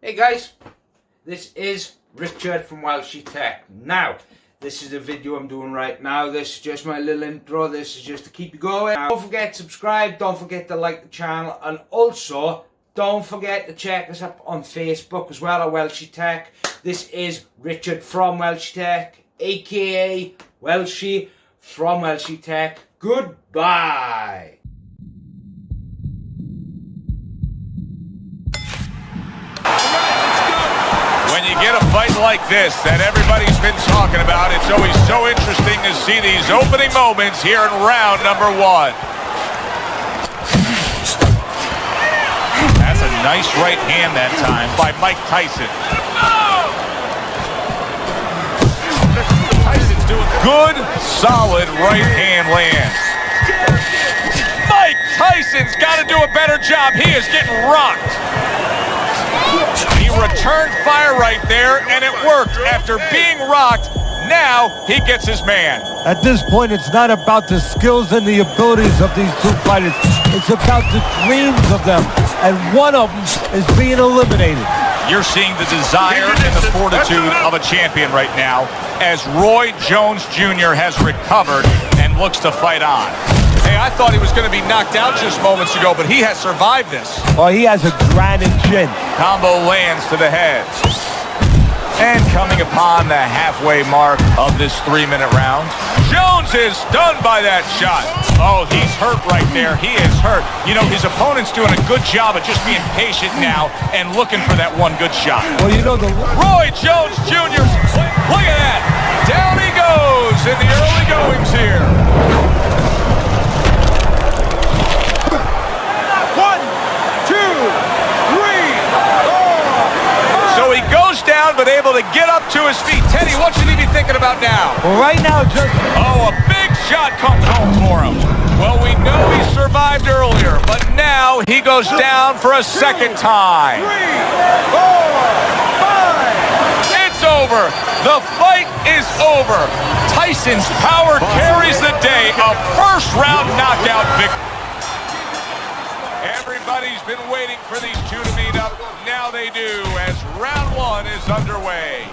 Hey guys, this is Richard from WELSHYTECH. Now, this is a video I'm doing right now. This is just my little intro. This is just to keep you going. Don't forget to subscribe, don't forget to like the channel, and also don't forget to check us up on Facebook as well at WELSHYTECH. This is Richard from WELSHYTECH, aka Welshie from WELSHYTECH. Goodbye. When you get a fight like this that everybody's been talking about, it's always so interesting to see these opening moments here in round number one. That's a nice right hand that time by Mike Tyson. Tyson's doing good, solid right hand lands. Mike Tyson's got to do a better job. He is getting rocked. He returned fire right there, and it worked. After being rocked, now he gets his man. At this point, it's not about the skills and the abilities of these two fighters. It's about the dreams of them, and one of them is being eliminated. You're seeing the desire and the fortitude of a champion right now as Roy Jones Jr. has recovered and looks to fight on. Hey, I thought he was going to be knocked out just moments ago, but he has survived this. Oh, he has a granite chin. Combo lands to the head. And coming upon the halfway mark of this 3-minute round, Jones is stunned by that shot. Oh, he's hurt right there. He is hurt. You know, his opponent's doing a good job of just being patient now and looking for that one good shot. Well, you know, Roy Jones Jr., look at that. Down he goes in the early goings here. 1, 2, 3, 4. So he goes down, but able to get up to his feet. Teddy, what should he be thinking about now? Well, right now, just... Oh, a big shot comes home for him. Well, we know he survived earlier, but now he goes down for a second time. 3, 4, 5. It's over. The fight is over. Tyson's power carries the day. A first-round knockout victory. Everybody's been waiting for these two to meet up. Now they do as round one is underway.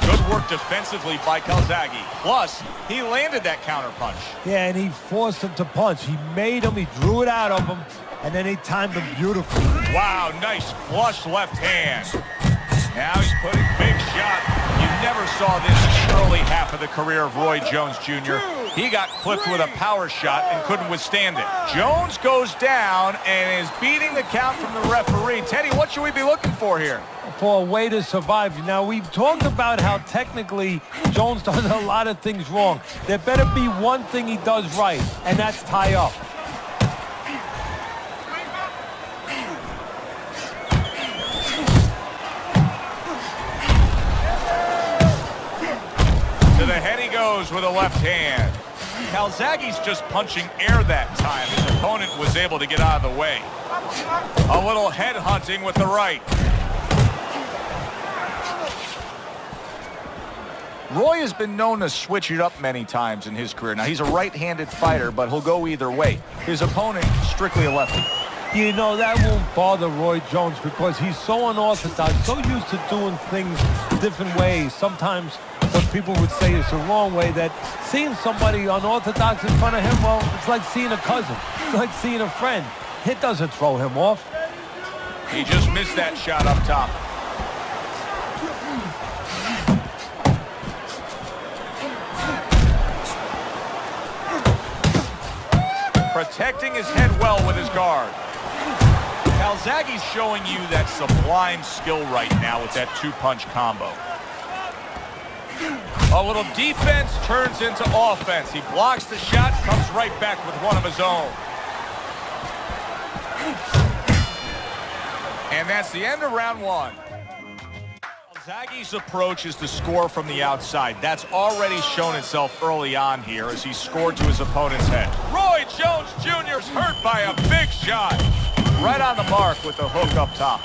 Good work defensively by Calzaghe. Plus, he landed that counter punch. Yeah, and he forced him to punch. He made him, he drew it out of him, and then he timed him beautifully. Wow, nice flush left hand. Now he's putting big shot. You never saw this early half of the career of Roy Jones Jr. He got clipped with a power shot and couldn't withstand it. Jones goes down and is beating the count from the referee. Teddy, what should we be looking for here? For a way to survive. Now, we've talked about how technically Jones does a lot of things wrong. There better be one thing he does right, and that's tie up. To the head he goes with a left hand. Calzaghe's just punching air that time. His opponent was able to get out of the way. A little head hunting with the right. Roy has been known to switch it up many times in his career. Now, he's a right-handed fighter, but he'll go either way. His opponent, strictly a lefty. You know, that won't bother Roy Jones because he's so unorthodox, so used to doing things different ways. Sometimes what people would say is the wrong way, that seeing somebody unorthodox in front of him, well, it's like seeing a cousin. It's like seeing a friend. It doesn't throw him off. He just missed that shot up top. Protecting his head well with his guard. Calzaghe's showing you that sublime skill right now with that two-punch combo. A little defense turns into offense. He blocks the shot, comes right back with one of his own. And that's the end of round one. Calzaghe's approach is to score from the outside. That's already shown itself early on here as he scored to his opponent's head. Roy Jones Jr.'s hurt by a big shot. Right on the mark with the hook up top.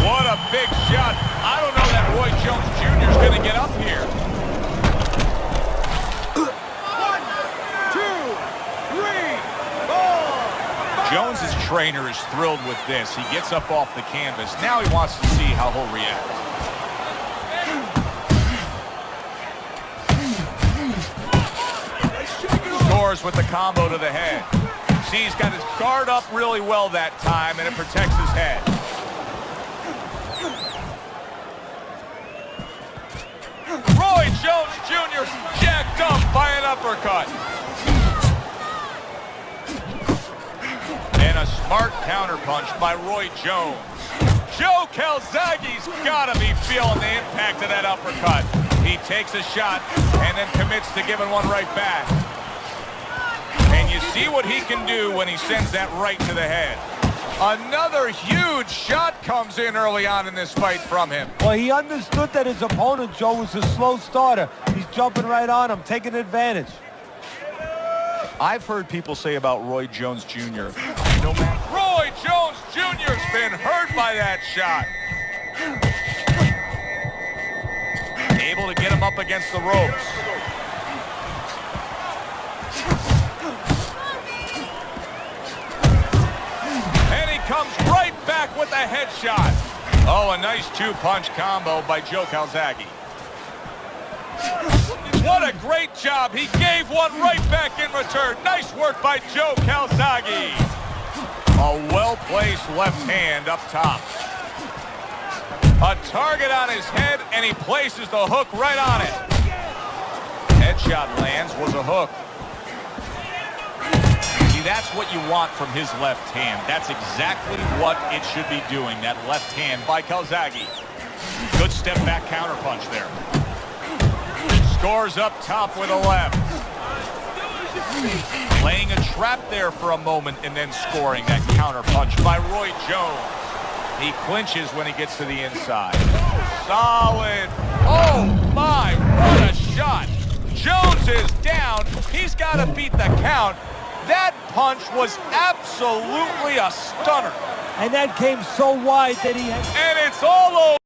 What a big shot. I don't know that Roy Jones Jr. is going to get up here. 1, 2, 3, 4, 5. Jones's trainer is thrilled with this. He gets up off the canvas. Now he wants to see how he'll react. Scores with the combo to the head. See, he's got his guard up really well that time, and it protects his head. Roy Jones Jr. jacked up by an uppercut. And a smart counterpunch by Roy Jones. Joe Calzaghe's got to be feeling the impact of that uppercut. He takes a shot and then commits to giving one right back. And you see what he can do when he sends that right to the head. Another huge shot comes in early on in this fight from him. Well, he understood that his opponent, Joe, was a slow starter. He's jumping right on him, taking advantage. I've heard people say about Roy Jones Jr. Roy Jones Jr.'s been hurt by that shot. Able to get him up against the ropes. And he comes right back with a headshot. Oh, a nice two-punch combo by Joe Calzaghe. What a great job. He gave one right back in return. Nice work by Joe Calzaghe. A well-placed left hand up top. A target on his head, and he places the hook right on it. Headshot lands, was a hook. See, that's what you want from his left hand. That's exactly what it should be doing, that left hand by Calzaghe. Good step back counterpunch there. Scores up top with a left. Laying a trap there for a moment and then scoring that counter punch by Roy Jones. He clinches when he gets to the inside. Solid. Oh my, what a shot. Jones is down. He's got to beat the count. That punch was absolutely a stunner. And that came so wide that he had... And it's all over.